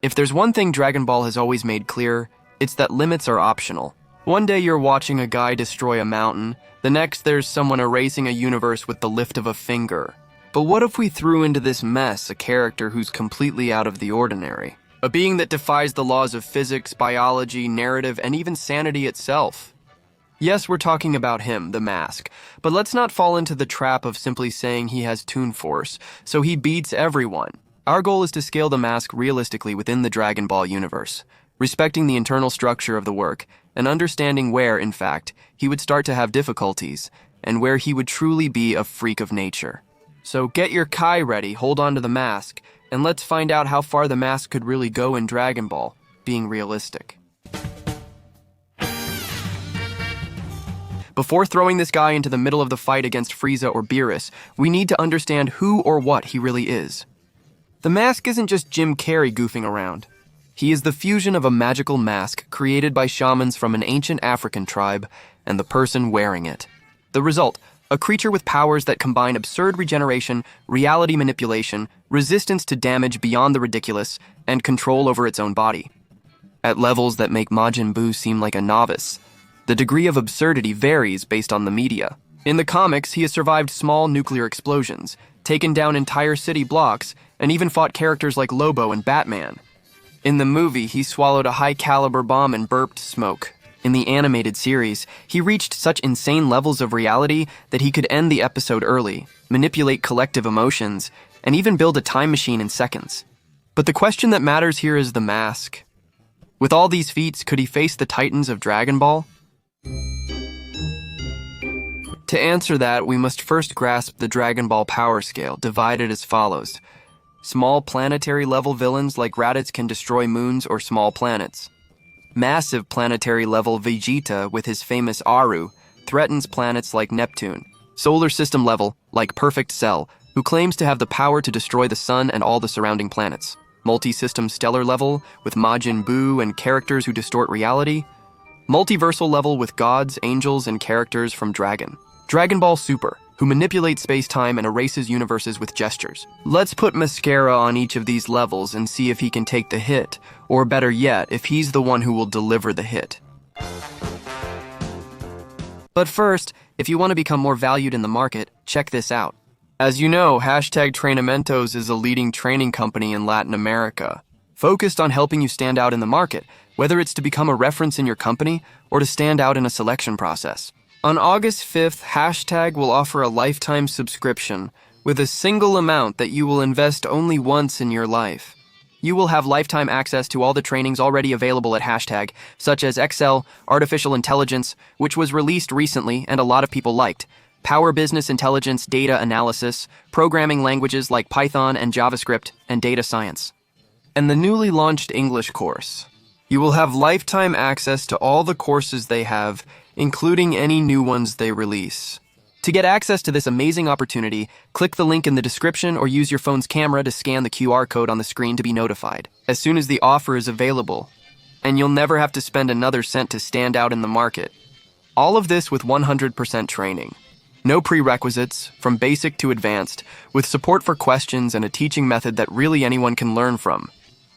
If there's one thing Dragon Ball has always made clear, it's that limits are optional. One day you're watching a guy destroy a mountain, the next there's someone erasing a universe with the lift of a finger. But what if we threw into this mess a character who's completely out of the ordinary? A being that defies the laws of physics, biology, narrative, and even sanity itself? Yes, we're talking about him, the Mask, but let's not fall into the trap of simply saying he has Toon Force, so he beats everyone. Our goal is to scale the Mask realistically within the Dragon Ball universe, respecting the internal structure of the work, and understanding where, in fact, he would start to have difficulties, and where he would truly be a freak of nature. So get your Kai ready, hold on to the Mask, and let's find out how far the Mask could really go in Dragon Ball, being realistic. Before throwing this guy into the middle of the fight against Frieza or Beerus, we need to understand who or what he really is. The Mask isn't just Jim Carrey goofing around. He is the fusion of a magical mask created by shamans from an ancient African tribe and the person wearing it. The result, a creature with powers that combine absurd regeneration, reality manipulation, resistance to damage beyond the ridiculous, and control over its own body. At levels that make Majin Buu seem like a novice, the degree of absurdity varies based on the media. In the comics, he has survived small nuclear explosions, taken down entire city blocks, and even fought characters like Lobo and Batman. In the movie, he swallowed a high-caliber bomb and burped smoke. In the animated series, he reached such insane levels of reality that he could end the episode early, manipulate collective emotions, and even build a time machine in seconds. But the question that matters here is the Mask. With all these feats, could he face the titans of Dragon Ball? To answer that, we must first grasp the Dragon Ball power scale, divided as follows. Small planetary-level villains like Raditz can destroy moons or small planets. Massive planetary-level Vegeta, with his famous Aru, threatens planets like Neptune. Solar system level, like Perfect Cell, who claims to have the power to destroy the sun and all the surrounding planets. Multi-system stellar level, with Majin Buu and characters who distort reality. Multiversal level with gods, angels, and characters from Dragon Ball Super, who manipulates space-time and erases universes with gestures. Let's put Mascara on each of these levels and see if he can take the hit, or better yet, if he's the one who will deliver the hit. But first, if you want to become more valued in the market, check this out. As you know, #Trainamentos is a leading training company in Latin America, focused on helping you stand out in the market, whether it's to become a reference in your company or to stand out in a selection process. On August 5th, will offer a lifetime subscription with a single amount that you will invest only once in your life. You will have lifetime access to all the trainings already available at such as Excel, Artificial Intelligence, which was released recently and a lot of people liked, Power Business Intelligence Data Analysis, programming languages like Python and JavaScript, and data science. And the newly launched English course. You will have lifetime access to all the courses they have, including any new ones they release. To get access to this amazing opportunity, click the link in the description or use your phone's camera to scan the QR code on the screen to be notified as soon as the offer is available. And you'll never have to spend another cent to stand out in the market. All of this with 100% training. No prerequisites, from basic to advanced, with support for questions and a teaching method that really anyone can learn from.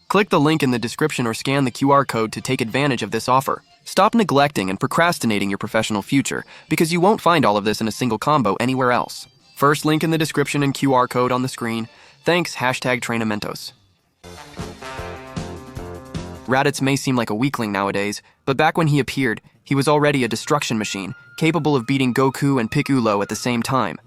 Click the link in the description or scan the QR code to take advantage of this offer. Stop neglecting and procrastinating your professional future, because you won't find all of this in a single combo anywhere else. First link in the description and QR code on the screen. Thanks, #Trainamentos. Raditz may seem like a weakling nowadays, but back when he appeared, he was already a destruction machine, capable of beating Goku and Piccolo at the same time.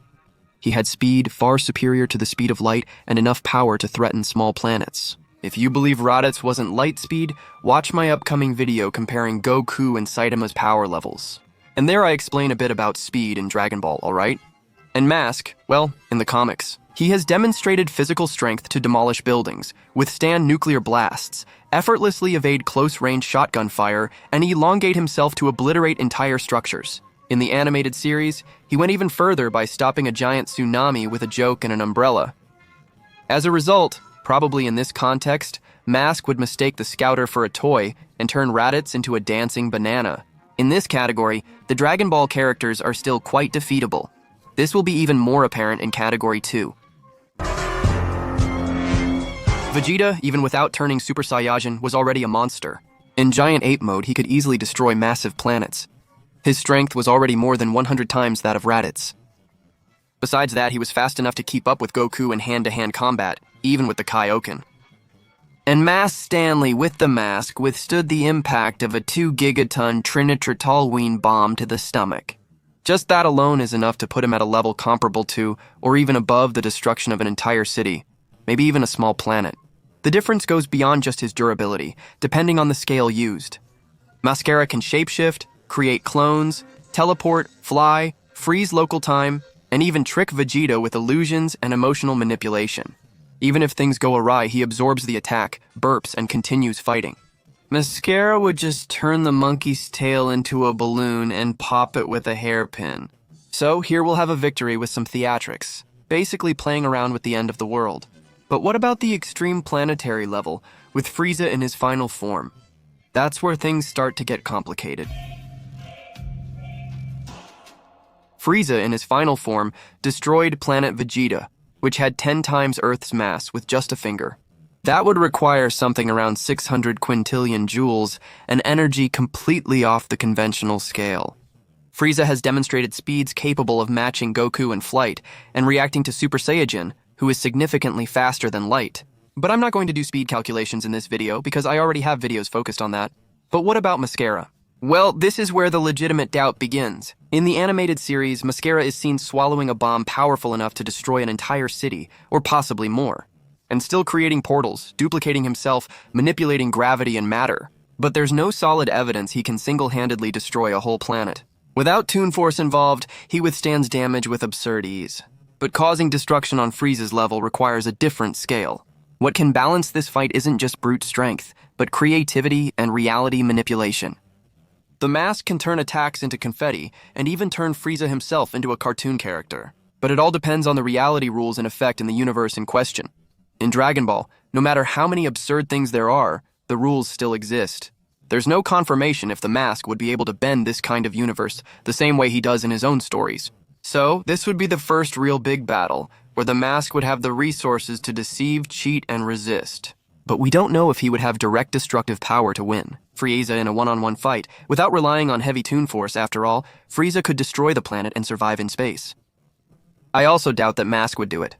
He had speed far superior to the speed of light and enough power to threaten small planets. If you believe Raditz wasn't light speed, watch my upcoming video comparing Goku and Saitama's power levels. And there I explain a bit about speed in Dragon Ball, alright? And Mask, well, in the comics. He has demonstrated physical strength to demolish buildings, withstand nuclear blasts, effortlessly evade close-range shotgun fire, and elongate himself to obliterate entire structures. In the animated series, he went even further by stopping a giant tsunami with a joke and an umbrella. As a result, probably in this context, Mask would mistake the Scouter for a toy and turn Raditz into a dancing banana. In this category, the Dragon Ball characters are still quite defeatable. This will be even more apparent in Category 2. Vegeta, even without turning Super Saiyajin, was already a monster. In Giant Ape mode, he could easily destroy massive planets. His strength was already more than 100 times that of Raditz. Besides that, he was fast enough to keep up with Goku in hand-to-hand combat, even with the Kaioken. And Mass Stanley, with the mask, withstood the impact of a 2-gigaton trinitrotoluene bomb to the stomach. Just that alone is enough to put him at a level comparable to, or even above, the destruction of an entire city, maybe even a small planet. The difference goes beyond just his durability, depending on the scale used. Mascara can shapeshift, create clones, teleport, fly, freeze local time, and even trick Vegeta with illusions and emotional manipulation. Even if things go awry, he absorbs the attack, burps, and continues fighting. Mascara would just turn the monkey's tail into a balloon and pop it with a hairpin. So here we'll have a victory with some theatrics, basically playing around with the end of the world. But what about the extreme planetary level, with Frieza in his final form? That's where things start to get complicated. Frieza, in his final form, destroyed planet Vegeta, which had 10 times Earth's mass with just a finger. That would require something around 600 quintillion joules, an energy completely off the conventional scale. Frieza has demonstrated speeds capable of matching Goku in flight and reacting to Super Saiyajin, who is significantly faster than light. But I'm not going to do speed calculations in this video because I already have videos focused on that. But what about Mascara? Well, this is where the legitimate doubt begins. In the animated series, Mascara is seen swallowing a bomb powerful enough to destroy an entire city, or possibly more, and still creating portals, duplicating himself, manipulating gravity and matter. But there's no solid evidence he can single-handedly destroy a whole planet. Without Toon Force involved, he withstands damage with absurd ease. But causing destruction on Frieza's level requires a different scale. What can balance this fight isn't just brute strength, but creativity and reality manipulation. The mask can turn attacks into confetti, and even turn Frieza himself into a cartoon character. But it all depends on the reality rules in effect in the universe in question. In Dragon Ball, no matter how many absurd things there are, the rules still exist. There's no confirmation if the mask would be able to bend this kind of universe the same way he does in his own stories. So, this would be the first real big battle, where the mask would have the resources to deceive, cheat, and resist. But we don't know if he would have direct destructive power to win Frieza in a one-on-one fight. Without relying on heavy Toon Force, after all, Frieza could destroy the planet and survive in space. I also doubt that Mask would do it.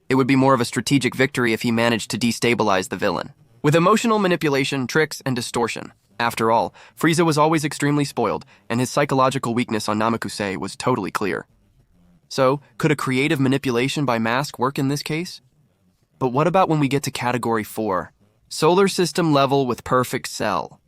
It would be more of a strategic victory if he managed to destabilize the villain. With emotional manipulation, tricks, and distortion. After all, Frieza was always extremely spoiled, and his psychological weakness on Namekusei was totally clear. So, could a creative manipulation by Mask work in this case? But what about when we get to Category 4? Solar System level with perfect Cell.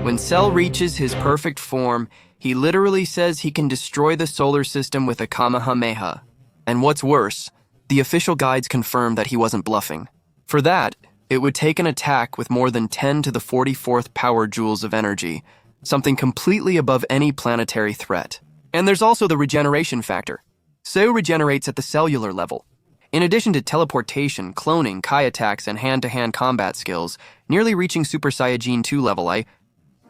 When Cell reaches his perfect form, he literally says he can destroy the solar system with a Kamehameha. And what's worse, the official guides confirm that he wasn't bluffing. For that, it would take an attack with more than 10 to the 44th power joules of energy, something completely above any planetary threat. And there's also the regeneration factor. Cell regenerates at the cellular level. In addition to teleportation, cloning, Kai attacks, and hand-to-hand combat skills, nearly reaching Super Saiyajin 2 level,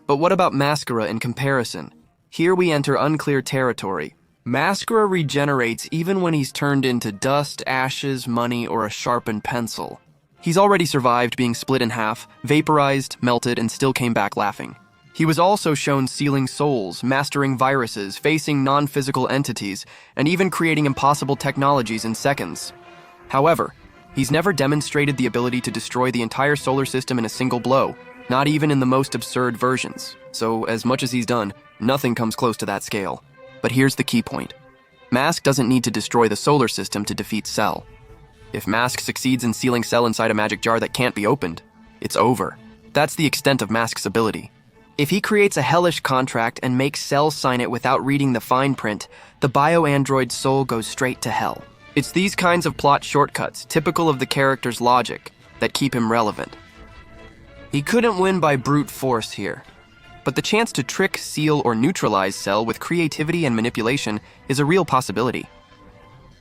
But what about Mascara in comparison? Here we enter unclear territory. Mascara regenerates even when he's turned into dust, ashes, money, or a sharpened pencil. He's already survived being split in half, vaporized, melted, and still came back laughing. He was also shown sealing souls, mastering viruses, facing non-physical entities, and even creating impossible technologies in seconds. However, he's never demonstrated the ability to destroy the entire solar system in a single blow, not even in the most absurd versions. So, as much as he's done, nothing comes close to that scale. But here's the key point. Mask doesn't need to destroy the solar system to defeat Cell. If Mask succeeds in sealing Cell inside a magic jar that can't be opened, it's over. That's the extent of Mask's ability. If he creates a hellish contract and makes Cell sign it without reading the fine print, the bio-android's soul goes straight to hell. It's these kinds of plot shortcuts, typical of the character's logic, that keep him relevant. He couldn't win by brute force here, but the chance to trick, seal, or neutralize Cell with creativity and manipulation is a real possibility.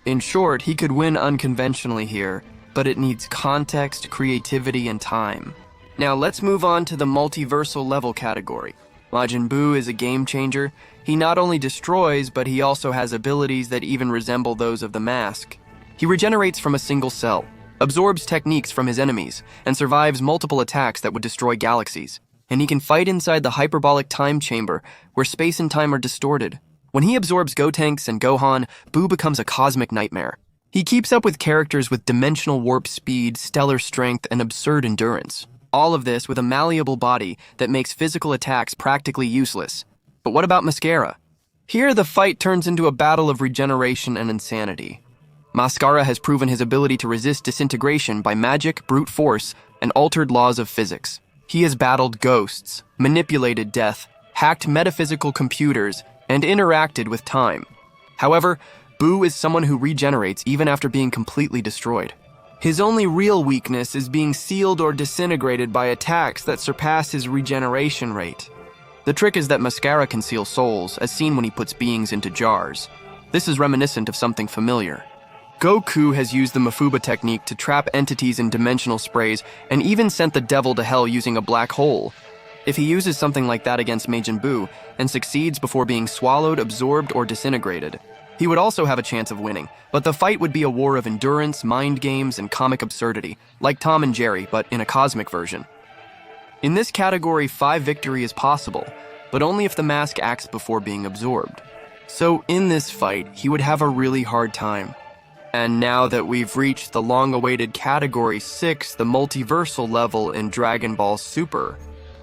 In short, he could win unconventionally here, but it needs context, creativity, and time. Now let's move on to the multiversal level category. Majin Buu is a game changer. He not only destroys, but he also has abilities that even resemble those of the mask. He regenerates from a single cell, absorbs techniques from his enemies, and survives multiple attacks that would destroy galaxies. And he can fight inside the hyperbolic time chamber, where space and time are distorted. When he absorbs Gotenks and Gohan, Buu becomes a cosmic nightmare. He keeps up with characters with dimensional warp speed, stellar strength, and absurd endurance. All of this with a malleable body that makes physical attacks practically useless. But what about Mascara? Here, the fight turns into a battle of regeneration and insanity. Mascara has proven his ability to resist disintegration by magic, brute force, and altered laws of physics. He has battled ghosts, manipulated death, hacked metaphysical computers, and interacted with time. However, Buu is someone who regenerates even after being completely destroyed. His only real weakness is being sealed or disintegrated by attacks that surpass his regeneration rate. The trick is that Mascara can seal souls, as seen when he puts beings into jars. This is reminiscent of something familiar. Goku has used the Mafuba technique to trap entities in dimensional sprays and even sent the devil to hell using a black hole. If he uses something like that against Majin Buu and succeeds before being swallowed, absorbed, or disintegrated, he would also have a chance of winning, but the fight would be a war of endurance, mind games, and comic absurdity, like Tom and Jerry, but in a cosmic version. In this category, 5 victory is possible, but only if the mask acts before being absorbed. So in this fight, he would have a really hard time. And now that we've reached the long-awaited Category 6, the multiversal level in Dragon Ball Super.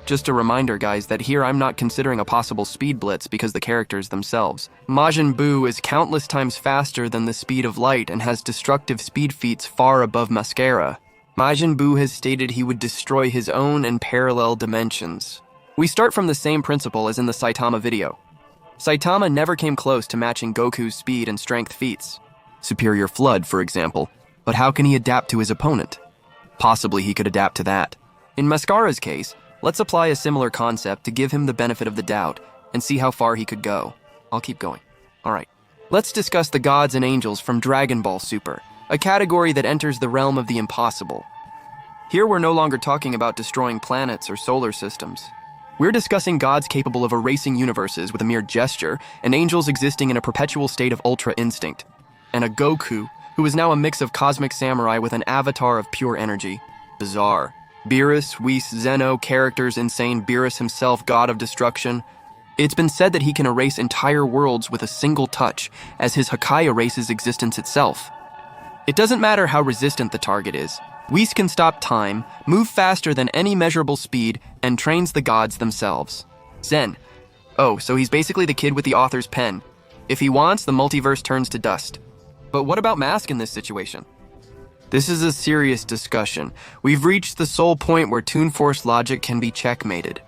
Just a reminder, guys, that here I'm not considering a possible speed blitz because the characters themselves. Majin Buu is countless times faster than the speed of light and has destructive speed feats far above Mascara. Majin Buu has stated he would destroy his own and parallel dimensions. We start from the same principle as in the Saitama video. Saitama never came close to matching Goku's speed and strength feats. Superior Flood, for example, but how can he adapt to his opponent? Possibly he could adapt to that. In Mascara's case, let's apply a similar concept to give him the benefit of the doubt and see how far he could go. I'll keep going. Alright, let's discuss the gods and angels from Dragon Ball Super, a category that enters the realm of the impossible. Here we're no longer talking about destroying planets or solar systems. We're discussing gods capable of erasing universes with a mere gesture, and angels existing in a perpetual state of ultra instinct. And a Goku, who is now a mix of cosmic samurai with an avatar of pure energy. Bizarre. Beerus, Whis, Zeno, characters insane, Beerus himself, god of destruction. It's been said that he can erase entire worlds with a single touch, as his Hakai erases existence itself. It doesn't matter how resistant the target is. Whis can stop time, move faster than any measurable speed, and trains the gods themselves. Zen. Oh, so he's basically the kid with the author's pen. If he wants, the multiverse turns to dust. But what about Mask in this situation? This is a serious discussion. We've reached the sole point where Toon Force logic can be checkmated.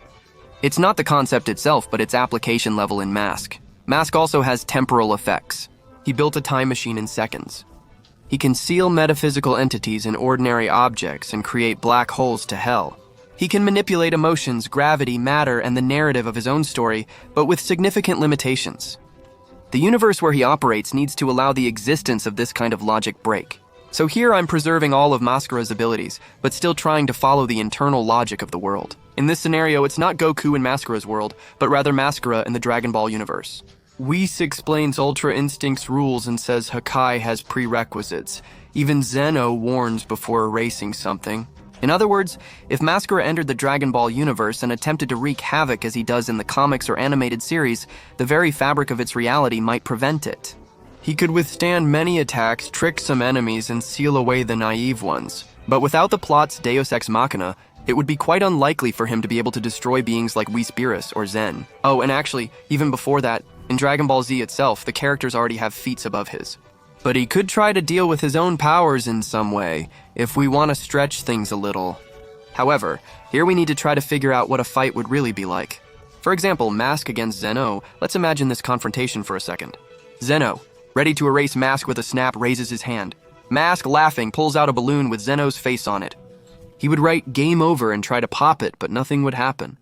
It's not the concept itself, but its application level in Mask. Mask also has temporal effects. He built a time machine in seconds. He can seal metaphysical entities in ordinary objects and create black holes to hell. He can manipulate emotions, gravity, matter, and the narrative of his own story, but with significant limitations. The universe where he operates needs to allow the existence of this kind of logic break. So here I'm preserving all of Mascara's abilities, but still trying to follow the internal logic of the world. In this scenario, it's not Goku in Mascara's world, but rather Mascara in the Dragon Ball universe. Whis explains Ultra Instinct's rules and says Hakai has prerequisites. Even Zeno warns before erasing something. In other words, if Mascara entered the Dragon Ball universe and attempted to wreak havoc as he does in the comics or animated series, the very fabric of its reality might prevent it. He could withstand many attacks, trick some enemies, and seal away the naive ones. But without the plot's Deus Ex Machina, it would be quite unlikely for him to be able to destroy beings like Whis Beerus or Zen. Oh, and actually, even before that, in Dragon Ball Z itself, the characters already have feats above his. But he could try to deal with his own powers in some way, if we want to stretch things a little. However, here we need to try to figure out what a fight would really be like. For example, Mask against Zeno. Let's imagine this confrontation for a second. Zeno, ready to erase Mask with a snap, raises his hand. Mask, laughing, pulls out a balloon with Zeno's face on it. He would write "Game Over" and try to pop it, but nothing would happen.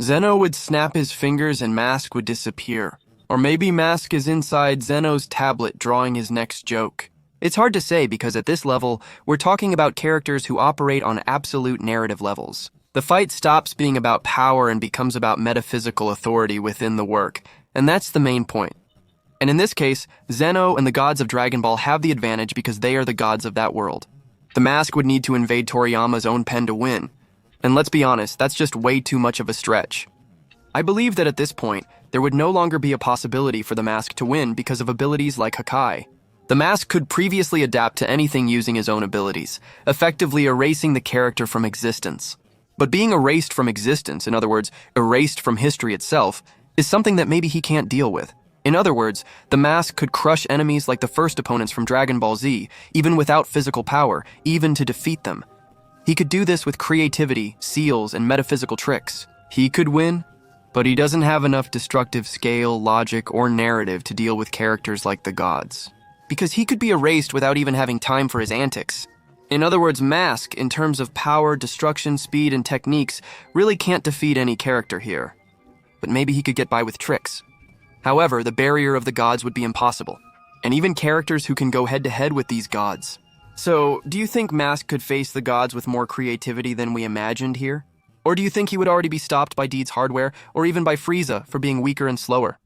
Zeno would snap his fingers and Mask would disappear. Or maybe Mask is inside Zeno's tablet drawing his next joke. It's hard to say because at this level, we're talking about characters who operate on absolute narrative levels. The fight stops being about power and becomes about metaphysical authority within the work, and that's the main point. And in this case, Zeno and the gods of Dragon Ball have the advantage because they are the gods of that world. The mask would need to invade Toriyama's own pen to win. And let's be honest, that's just way too much of a stretch. I believe that at this point, there would no longer be a possibility for the mask to win because of abilities like Hakai. The mask could previously adapt to anything using his own abilities, effectively erasing the character from existence. But being erased from existence, in other words, erased from history itself, is something that maybe he can't deal with. In other words, the mask could crush enemies like the first opponents from Dragon Ball Z, even without physical power, even to defeat them. He could do this with creativity, seals, and metaphysical tricks. He could win, but he doesn't have enough destructive scale, logic, or narrative to deal with characters like the gods. Because he could be erased without even having time for his antics. In other words, Mask, in terms of power, destruction, speed, and techniques, really can't defeat any character here. But maybe he could get by with tricks. However, the barrier of the gods would be impossible, and even characters who can go head-to-head with these gods. So, do you think Mask could face the gods with more creativity than we imagined here? Or do you think he would already be stopped by Deed's hardware, or even by Frieza for being weaker and slower?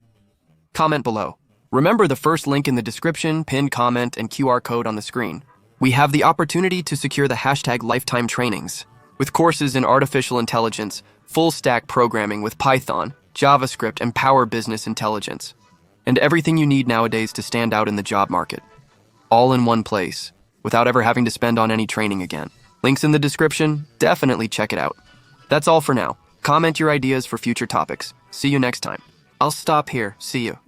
Comment below. Remember the first link in the description, pinned comment, and QR code on the screen. We have the opportunity to secure the hashtag lifetime trainings, with courses in artificial intelligence, full-stack programming with Python, JavaScript, and Power Business Intelligence, and everything you need nowadays to stand out in the job market. All in one place, without ever having to spend on any training again. Links in the description, definitely check it out. That's all for now. Comment your ideas for future topics. See you next time. I'll stop here. See you.